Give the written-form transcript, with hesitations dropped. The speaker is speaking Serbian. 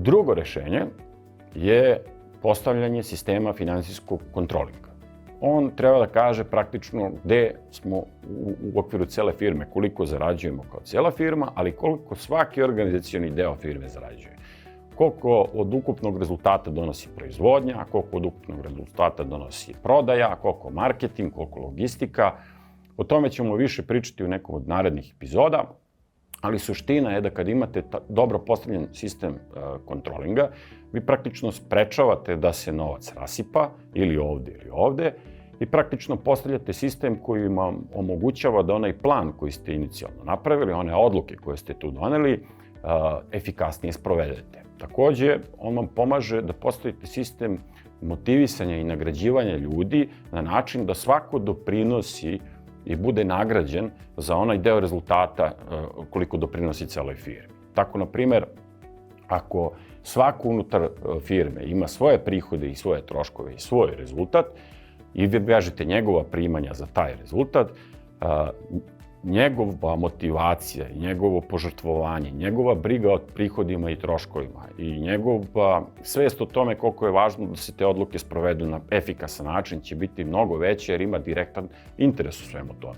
Drugo rešenje je postavljanje sistema finansijskog kontrolinga. On treba da kaže praktično gde smo u okviru cele firme, koliko zarađujemo kao cela firma, ali koliko svaki organizacioni deo firme zarađuje. Koliko od ukupnog rezultata donosi proizvodnja, koliko od ukupnog rezultata donosi prodaja, koliko marketing, koliko logistika. O tome ćemo više pričati u nekom od narednih epizoda, ali suština je da kad imate dobro postavljen sistem kontrolinga, vi praktično sprečavate da se novac rasipa ili ovde i praktično postavljate sistem koji vam omogućava da onaj plan koji ste inicijalno napravili, one odluke koje ste tu doneli, efikasnije sprovedete. Takođe, on vam pomaže da postavite sistem motivisanja i nagrađivanja ljudi na način da svako doprinosi i bude nagrađen za onaj deo rezultata koliko doprinosi celoj firmi. Tako, na primer, ako svako unutar firme ima svoje prihode i svoje troškove i svoj rezultat i vi vežete njegova primanja za taj rezultat, njegova motivacija i njegovo požrtvovanje, njegova briga o prihodima i troškovima i njegova svest o tome koliko je važno da se te odluke sprovedu na efikasan način će biti mnogo veće jer ima direktan interes u svemu tome.